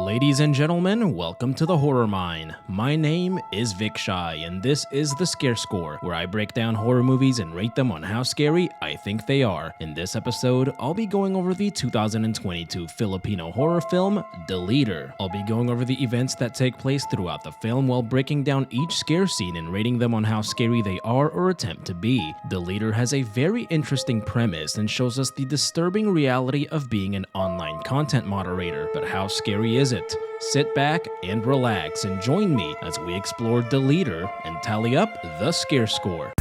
Ladies and gentlemen, welcome to the Horror Mine. My name is Vic Shy, and this is the Scare Score, where I break down horror movies and rate them on how scary I think they are. In this episode, I'll be going over the 2022 Filipino horror film, The Leader. I'll be going over the events that take place throughout the film while breaking down each scare scene and rating them on how scary they are or attempt to be. The Leader has a very interesting premise and shows us the disturbing reality of being an online content moderator. But how scary is it? Sit back and relax and join me as we explore The Leader and tally up the scare score.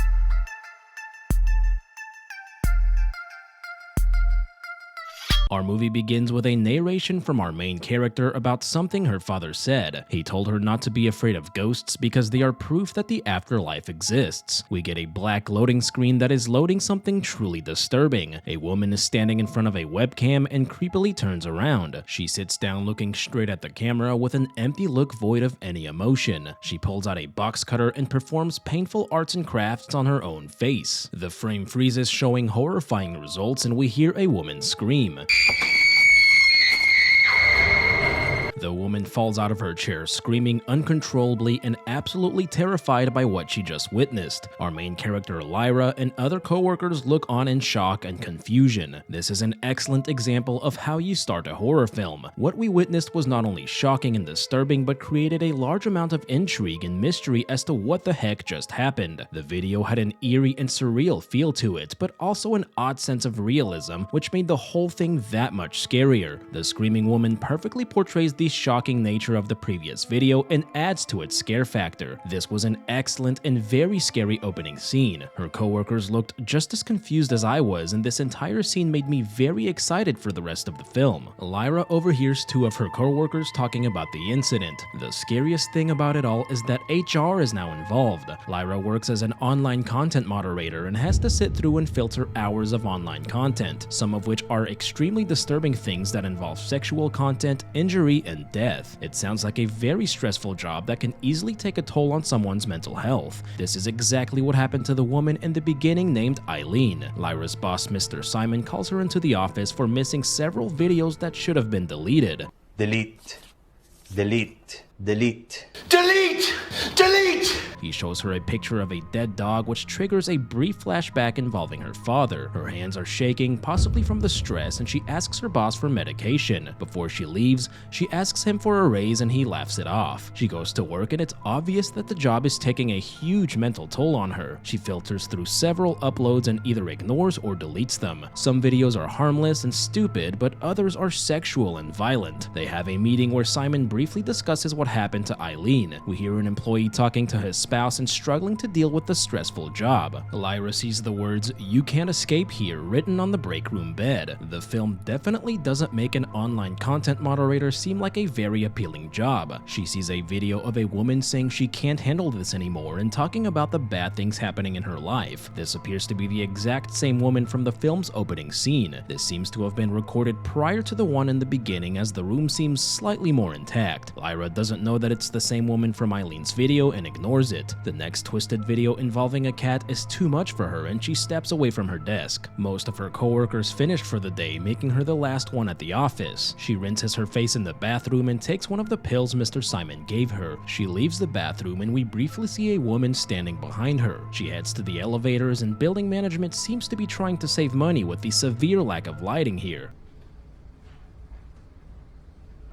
Our movie begins with a narration from our main character about something her father said. He told her not to be afraid of ghosts because they are proof that the afterlife exists. We get a black loading screen that is loading something truly disturbing. A woman is standing in front of a webcam and creepily turns around. She sits down looking straight at the camera with an empty look void of any emotion. She pulls out a box cutter and performs painful arts and crafts on her own face. The frame freezes, showing horrifying results, and we hear a woman scream. The woman falls out of her chair screaming uncontrollably and absolutely terrified by what she just witnessed. Our main character Lyra and other co-workers look on in shock and confusion. This is an excellent example of how you start a horror film. What we witnessed was not only shocking and disturbing, but created a large amount of intrigue and mystery as to what the heck just happened. The video had an eerie and surreal feel to it, but also an odd sense of realism, which made the whole thing that much scarier. The screaming woman perfectly portrays the shocking nature of the previous video and adds to its scare factor. This was an excellent and very scary opening scene. Her co-workers looked just as confused as I was, and this entire scene made me very excited for the rest of the film. Lyra overhears two of her co-workers talking about the incident. The scariest thing about it all is that HR is now involved. Lyra works as an online content moderator and has to sit through and filter hours of online content, some of which are extremely disturbing things that involve sexual content, injury, and death. It sounds like a very stressful job that can easily take a toll on someone's mental health. This is exactly what happened to the woman in the beginning named Eileen. Lyra's boss, Mr. Simon, calls her into the office for missing several videos that should have been deleted. Delete. Delete. Delete. Delete! Delete! He shows her a picture of a dead dog, which triggers a brief flashback involving her father. Her hands are shaking, possibly from the stress, and she asks her boss for medication. Before she leaves, she asks him for a raise and he laughs it off. She goes to work and it's obvious that the job is taking a huge mental toll on her. She filters through several uploads and either ignores or deletes them. Some videos are harmless and stupid, but others are sexual and violent. They have a meeting where Simon briefly discusses what happened to Eileen. We hear an employee talking to his spouse and struggling to deal with the stressful job. Lyra sees the words "You can't escape here" written on the break room bed. The film definitely doesn't make an online content moderator seem like a very appealing job. She sees a video of a woman saying she can't handle this anymore and talking about the bad things happening in her life. This appears to be the exact same woman from the film's opening scene. This seems to have been recorded prior to the one in the beginning, as the room seems slightly more intact. Lyra doesn't know that it's the same woman from Eileen's video and ignores it. The next twisted video involving a cat is too much for her and she steps away from her desk. Most of her co-workers finished for the day, making her the last one at the office. She rinses her face in the bathroom and takes one of the pills Mr. Simon gave her. She leaves the bathroom and we briefly see a woman standing behind her. She heads to the elevators and building management seems to be trying to save money with the severe lack of lighting here.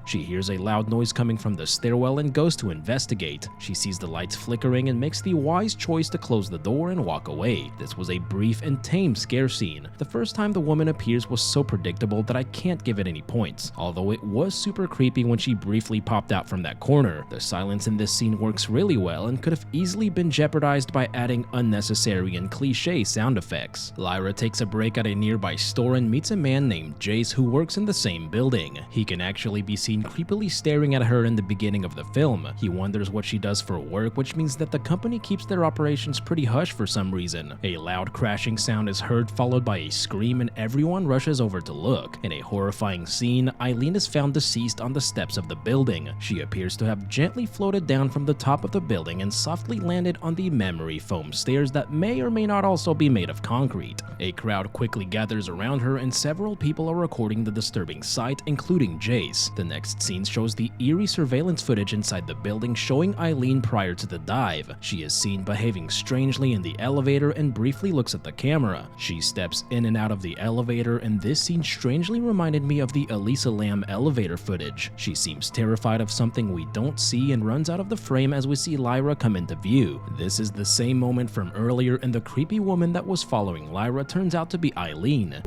She hears a loud noise coming from the stairwell and goes to investigate. She sees the lights flickering and makes the wise choice to close the door and walk away. This was a brief and tame scare scene. The first time the woman appears was so predictable that I can't give it any points, although it was super creepy when she briefly popped out from that corner. The silence in this scene works really well and could have easily been jeopardized by adding unnecessary and cliche sound effects. Lyra takes a break at a nearby store and meets a man named Jace who works in the same building. He can actually be seen creepily staring at her in the beginning of the film. He wonders what she does for work, which means that the company keeps their operations pretty hush for some reason. A loud crashing sound is heard, followed by a scream, and everyone rushes over to look. In a horrifying scene, Eileen is found deceased on the steps of the building. She appears to have gently floated down from the top of the building and softly landed on the memory foam stairs that may or may not also be made of concrete. A crowd quickly gathers around her and several people are recording the disturbing sight, including Jace. The next next scene shows the eerie surveillance footage inside the building showing Eileen prior to the dive. She is seen behaving strangely in the elevator and briefly looks at the camera. She steps in and out of the elevator, and this scene strangely reminded me of the Elisa Lam elevator footage. She seems terrified of something we don't see and runs out of the frame as we see Lyra come into view. This is the same moment from earlier, and the creepy woman that was following Lyra turns out to be Eileen.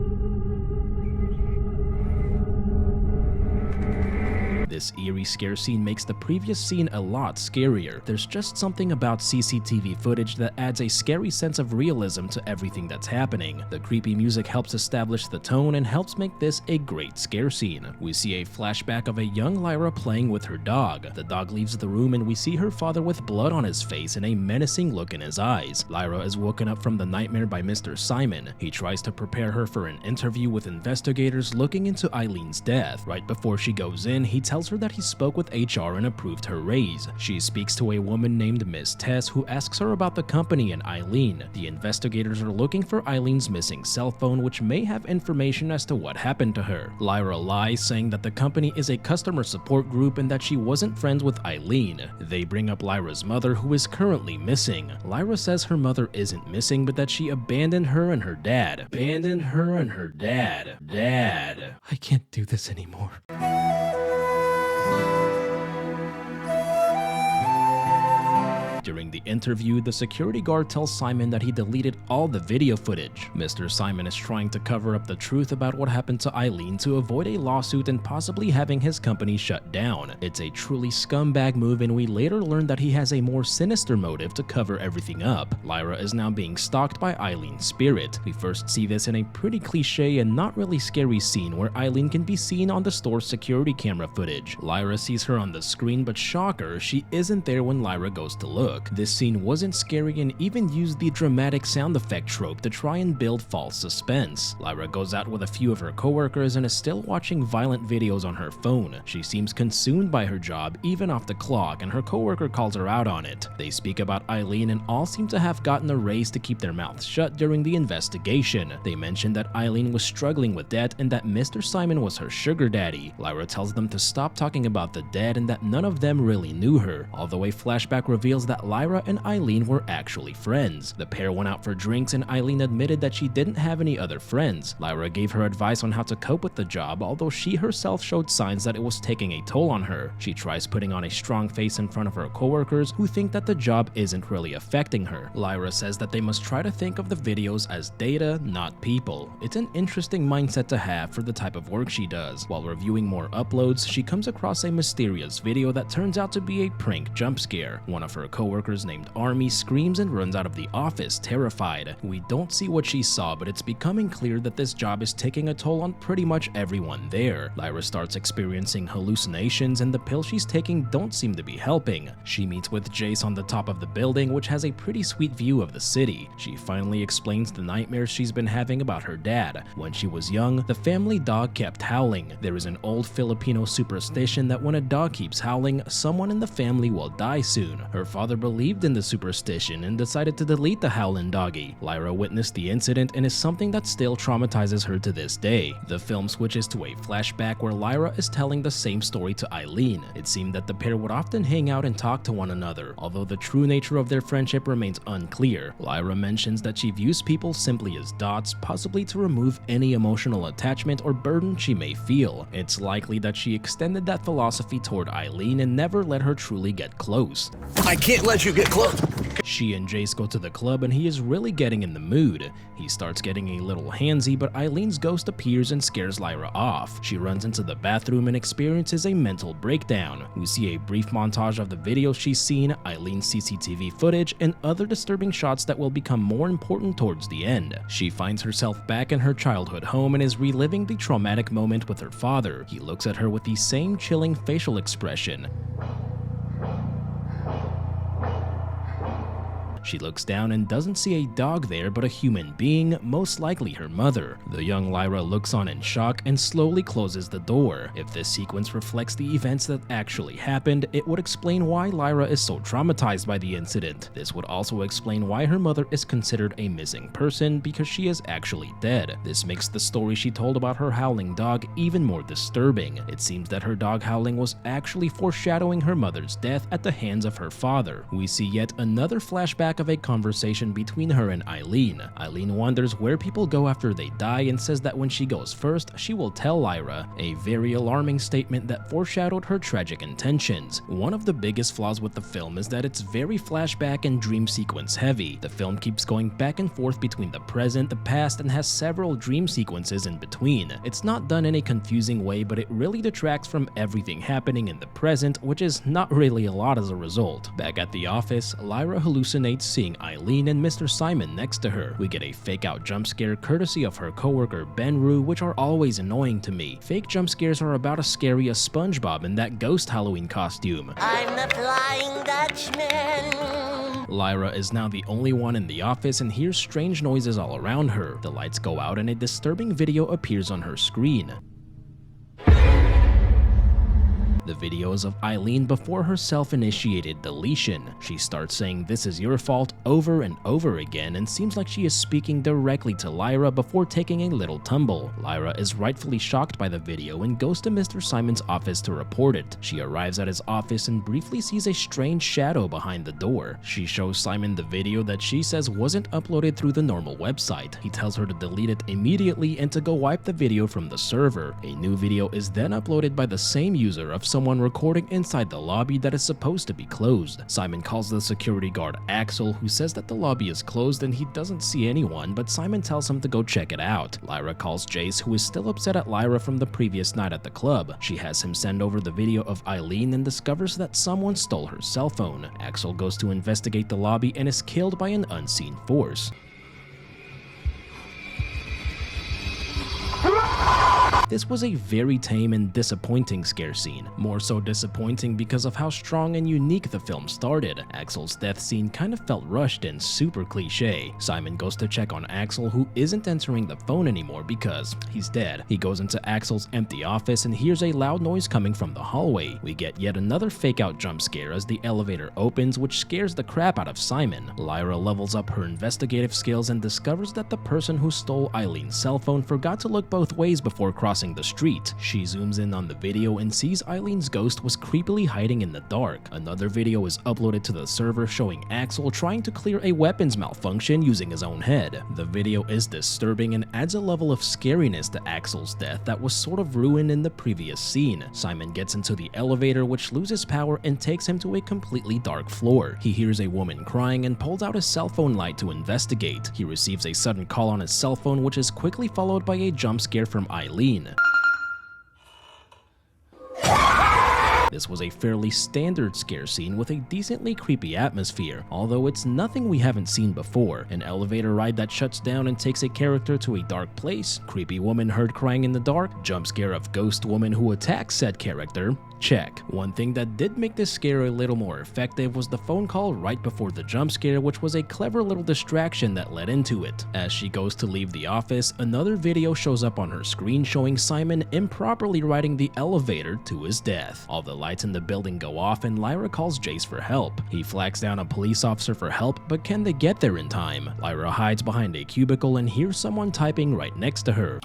This eerie scare scene makes the previous scene a lot scarier. There's just something about CCTV footage that adds a scary sense of realism to everything that's happening. The creepy music helps establish the tone and helps make this a great scare scene. We see a flashback of a young Lyra playing with her dog. The dog leaves the room and we see her father with blood on his face and a menacing look in his eyes. Lyra is woken up from the nightmare by Mr. Simon. He tries to prepare her for an interview with investigators looking into Eileen's death. Right before she goes in, he tells her that he spoke with HR and approved her raise. She speaks to a woman named Miss Tess who asks her about the company and Eileen. The investigators are looking for Eileen's missing cell phone, which may have information as to what happened to her. Lyra lies, saying that the company is a customer support group and that she wasn't friends with Eileen. They bring up Lyra's mother, who is currently missing. Lyra says her mother isn't missing, but that she abandoned her and her dad. Abandoned her and her dad. Dad. I can't do this anymore. During the interview, the security guard tells Simon that he deleted all the video footage. Mr. Simon is trying to cover up the truth about what happened to Eileen to avoid a lawsuit and possibly having his company shut down. It's a truly scumbag move, and we later learn that he has a more sinister motive to cover everything up. Lyra is now being stalked by Eileen's spirit. We first see this in a pretty cliche and not really scary scene where Eileen can be seen on the store's security camera footage. Lyra sees her on the screen, but shocker, she isn't there when Lyra goes to look. This scene wasn't scary and even used the dramatic sound effect trope to try and build false suspense. Lyra goes out with a few of her coworkers and is still watching violent videos on her phone. She seems consumed by her job even off the clock, and her coworker calls her out on it. They speak about Eileen and all seem to have gotten a raise to keep their mouths shut during the investigation. They mention that Eileen was struggling with debt and that Mr. Simon was her sugar daddy. Lyra tells them to stop talking about the debt and that none of them really knew her, although a flashback reveals that Lyra and Eileen were actually friends. The pair went out for drinks and Eileen admitted that she didn't have any other friends. Lyra gave her advice on how to cope with the job, although she herself showed signs that it was taking a toll on her. She tries putting on a strong face in front of her coworkers who think that the job isn't really affecting her. Lyra says that they must try to think of the videos as data, not people. It's an interesting mindset to have for the type of work she does. While reviewing more uploads, she comes across a mysterious video that turns out to be a prank jump scare. One of her coworkers named Army screams and runs out of the office terrified. We don't see what she saw, but it's becoming clear that this job is taking a toll on pretty much everyone there. Lyra starts experiencing hallucinations and the pills she's taking don't seem to be helping. She meets with Jace on the top of the building, which has a pretty sweet view of the city. She finally explains the nightmares she's been having about her dad. When she was young, the family dog kept howling. There is an old Filipino superstition that when a dog keeps howling, someone in the family will die soon. Her father believed in the superstition and decided to delete the howling doggy. Lyra witnessed the incident and is something that still traumatizes her to this day. The film switches to a flashback where Lyra is telling the same story to Eileen. It seemed that the pair would often hang out and talk to one another, although the true nature of their friendship remains unclear. Lyra mentions that she views people simply as dots, possibly to remove any emotional attachment or burden she may feel. It's likely that she extended that philosophy toward Eileen and never let her truly get close. I can't let you get close. She and Jace go to the club and he is really getting in the mood. He starts getting a little handsy, but Eileen's ghost appears and scares Lyra off. She runs into the bathroom and experiences a mental breakdown. We see a brief montage of the videos she's seen, Eileen's CCTV footage, and other disturbing shots that will become more important towards the end. She finds herself back in her childhood home and is reliving the traumatic moment with her father. He looks at her with the same chilling facial expression. She looks down and doesn't see a dog there but a human being, most likely her mother. The young Lyra looks on in shock and slowly closes the door. If this sequence reflects the events that actually happened, it would explain why Lyra is so traumatized by the incident. This would also explain why her mother is considered a missing person, because she is actually dead. This makes the story she told about her howling dog even more disturbing. It seems that her dog howling was actually foreshadowing her mother's death at the hands of her father. We see yet another flashback of a conversation between her and Eileen. Eileen wonders where people go after they die and says that when she goes first, she will tell Lyra, a very alarming statement that foreshadowed her tragic intentions. One of the biggest flaws with the film is that it's very flashback and dream sequence heavy. The film keeps going back and forth between the present, the past, and has several dream sequences in between. It's not done in a confusing way, but it really detracts from everything happening in the present, which is not really a lot as a result. Back at the office, Lyra hallucinates seeing Eileen and Mr. Simon next to her. We get a fake out jump scare courtesy of her coworker Benru, which are always annoying to me. Fake jump scares are about as scary as SpongeBob in that ghost Halloween costume. I'm the Flying Dutchman. Lyra is now the only one in the office and hears strange noises all around her. The lights go out and a disturbing video appears on her screen. The video is of Eileen before her self-initiated deletion. She starts saying "this is your fault" over and over again and seems like she is speaking directly to Lyra before taking a little tumble. Lyra is rightfully shocked by the video and goes to Mr. Simon's office to report it. She arrives at his office and briefly sees a strange shadow behind the door. She shows Simon the video that she says wasn't uploaded through the normal website. He tells her to delete it immediately and to go wipe the video from the server. A new video is then uploaded by the same user of someone recording inside the lobby that is supposed to be closed. Simon calls the security guard Axel, who says that the lobby is closed and he doesn't see anyone, but Simon tells him to go check it out. Lyra calls Jace, who is still upset at Lyra from the previous night at the club. She has him send over the video of Eileen and discovers that someone stole her cell phone. Axel goes to investigate the lobby and is killed by an unseen force. This was a very tame and disappointing scare scene. More so disappointing because of how strong and unique the film started. Axel's death scene kind of felt rushed and super cliche. Simon goes to check on Axel, who isn't answering the phone anymore because he's dead. He goes into Axel's empty office and hears a loud noise coming from the hallway. We get yet another fake out jump scare as the elevator opens, which scares the crap out of Simon. Lyra levels up her investigative skills and discovers that the person who stole Eileen's cell phone forgot to look both ways before crossing the street. She zooms in on the video and sees Eileen's ghost was creepily hiding in the dark. Another video is uploaded to the server showing Axel trying to clear a weapons malfunction using his own head. The video is disturbing and adds a level of scariness to Axel's death that was sort of ruined in the previous scene. Simon gets into the elevator, which loses power and takes him to a completely dark floor. He hears a woman crying and pulls out his cell phone light to investigate. He receives a sudden call on his cell phone, which is quickly followed by a jump scare from Eileen. This was a fairly standard scare scene with a decently creepy atmosphere, although it's nothing we haven't seen before. An elevator ride that shuts down and takes a character to a dark place, creepy woman heard crying in the dark, jump scare of ghost woman who attacks said character. Check. One thing that did make this scare a little more effective was the phone call right before the jump scare, which was a clever little distraction that led into it. As she goes to leave the office, another video shows up on her screen showing Simon improperly riding the elevator to his death. All the lights in the building go off and Lyra calls Jace for help. He flags down a police officer for help, but can they get there in time? Lyra hides behind a cubicle and hears someone typing right next to her.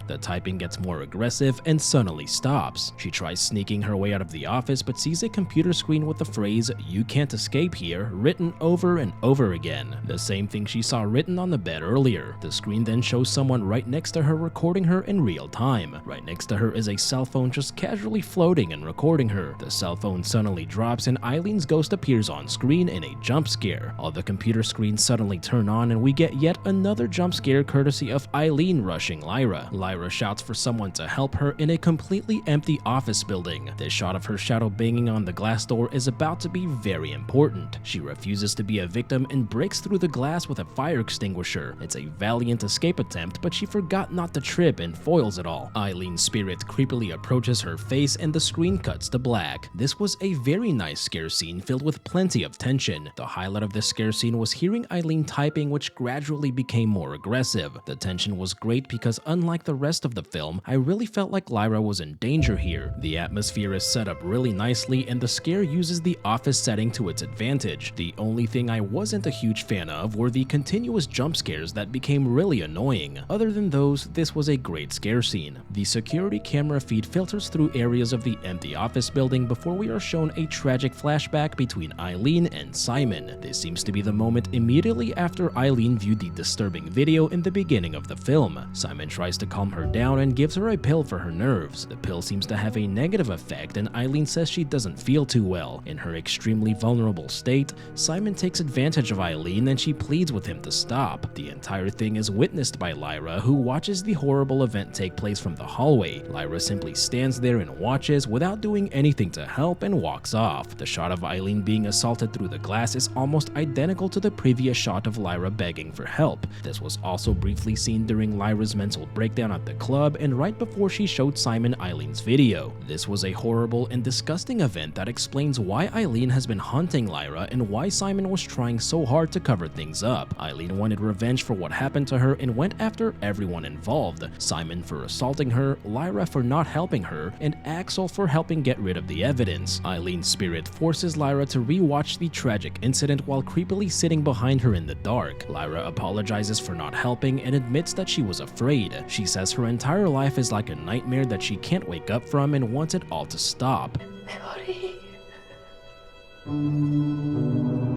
The typing gets more aggressive and suddenly stops. She tries sneaking her way out of the office but sees a computer screen with the phrase "you can't escape here" written over and over again. The same thing she saw written on the bed earlier. The screen then shows someone right next to her recording her in real time. Right next to her is a cell phone just casually floating and recording her. The cell phone suddenly drops and Eileen's ghost appears on screen in a jump scare. All the computer screens suddenly turn on and we get yet another jump scare courtesy of Eileen rushing Lyra. Lyra Lyra shouts for someone to help her in a completely empty office building. This shot of her shadow banging on the glass door is about to be very important. She refuses to be a victim and breaks through the glass with a fire extinguisher. It's a valiant escape attempt, but she forgot not to trip and foils it all. Eileen's spirit creepily approaches her face and the screen cuts to black. This was a very nice scare scene filled with plenty of tension. The highlight of this scare scene was hearing Eileen typing, which gradually became more aggressive. The tension was great because unlike the rest of the film, I really felt like Lyra was in danger here. The atmosphere is set up really nicely and the scare uses the office setting to its advantage. The only thing I wasn't a huge fan of were the continuous jump scares that became really annoying. Other than those, this was a great scare scene. The security camera feed filters through areas of the empty office building before we are shown a tragic flashback between Eileen and Simon. This seems to be the moment immediately after Eileen viewed the disturbing video in the beginning of the film. Simon tries to calm her down and gives her a pill for her nerves. The pill seems to have a negative effect and Eileen says she doesn't feel too well. In her extremely vulnerable state, Simon takes advantage of Eileen and she pleads with him to stop. The entire thing is witnessed by Lyra, who watches the horrible event take place from the hallway. Lyra simply stands there and watches without doing anything to help and walks off. The shot of Eileen being assaulted through the glass is almost identical to the previous shot of Lyra begging for help. This was also briefly seen during Lyra's mental breakdown at the club and right before she showed Simon Eileen's video. This was a horrible and disgusting event that explains why Eileen has been haunting Lyra and why Simon was trying so hard to cover things up. Eileen wanted revenge for what happened to her and went after everyone involved. Simon for assaulting her, Lyra for not helping her, and Axel for helping get rid of the evidence. Eileen's spirit forces Lyra to rewatch the tragic incident while creepily sitting behind her in the dark. Lyra apologizes for not helping and admits that she was afraid. She says her entire life is like a nightmare that she can't wake up from and wants it all to stop.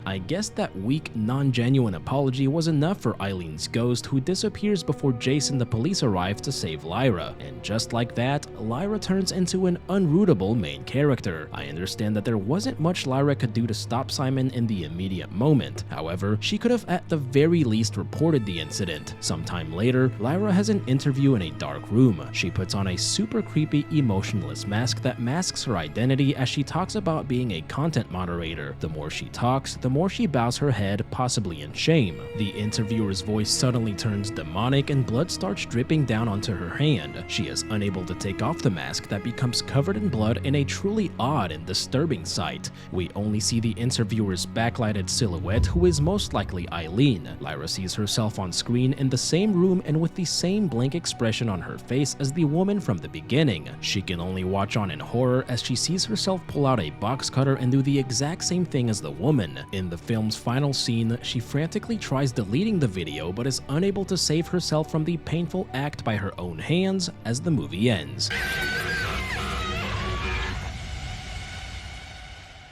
I guess that weak, non-genuine apology was enough for Eileen's ghost, who disappears before Jason the police arrive to save Lyra. And just like that, Lyra turns into an unrootable main character. I understand that there wasn't much Lyra could do to stop Simon in the immediate moment. However, she could have at the very least reported the incident. Sometime later, Lyra has an interview in a dark room. She puts on a super creepy, emotionless mask that masks her identity as she talks about being a content moderator. The more she talks, the more she bows her head, possibly in shame. The interviewer's voice suddenly turns demonic and blood starts dripping down onto her hand. She is unable to take off the mask that becomes covered in blood in a truly odd and disturbing sight. We only see the interviewer's backlighted silhouette, who is most likely Eileen. Lyra sees herself on screen in the same room and with the same blank expression on her face as the woman from the beginning. She can only watch on in horror as she sees herself pull out a box cutter and do the exact same thing as the woman. In the film's final scene, she frantically tries deleting the video but is unable to save herself from the painful act by her own hands as the movie ends.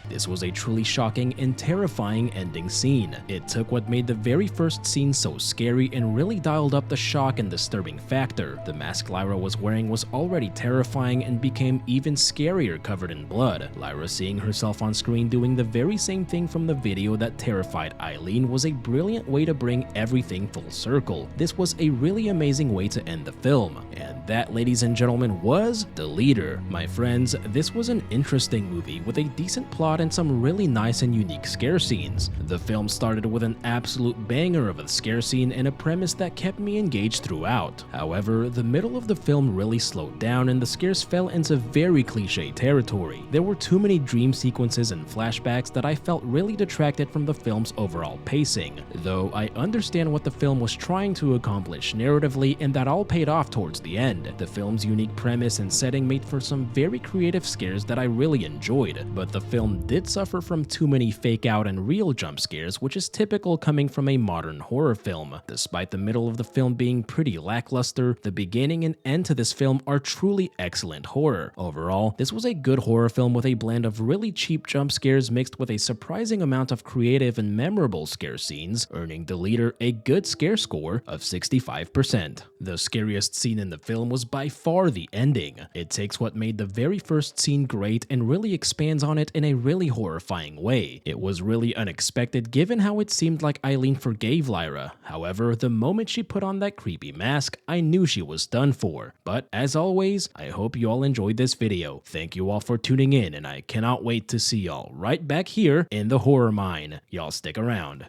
This was a truly shocking and terrifying ending scene. It took what made the very first scene so scary and really dialed up the shock and disturbing factor. The mask Lyra was wearing was already terrifying and became even scarier covered in blood. Lyra seeing herself on screen doing the very same thing from the video that terrified Eileen was a brilliant way to bring everything full circle. This was a really amazing way to end the film. And that, ladies and gentlemen, was The Leader. My friends, this was an interesting movie with a decent plot and some really nice and unique scare scenes. The film started with an absolute banger of a scare scene and a premise that kept me engaged throughout. However, the middle of the film really slowed down and the scares fell into very cliche territory. There were too many dream sequences and flashbacks that I felt really detracted from the film's overall pacing. Though I understand what the film was trying to accomplish narratively, and that all paid off towards the end. The film's unique premise and setting made for some very creative scares that I really enjoyed, but the film did suffer from too many fake out and real jump scares, which is typical coming from a modern horror film. Despite the middle of the film being pretty lackluster, the beginning and end to this film are truly excellent horror. Overall, this was a good horror film with a blend of really cheap jump scares mixed with a surprising amount of creative and memorable scare scenes, earning The Leader a good scare score of 65%. The scariest scene in the film was by far the ending. It takes what made the very first scene great and really expands on it in a really really horrifying way. It was really unexpected given how it seemed like Eileen forgave Lyra. However, the moment she put on that creepy mask, I knew she was done for. But as always, I hope you all enjoyed this video. Thank you all for tuning in, and I cannot wait to see y'all right back here in the horror mine. Y'all stick around.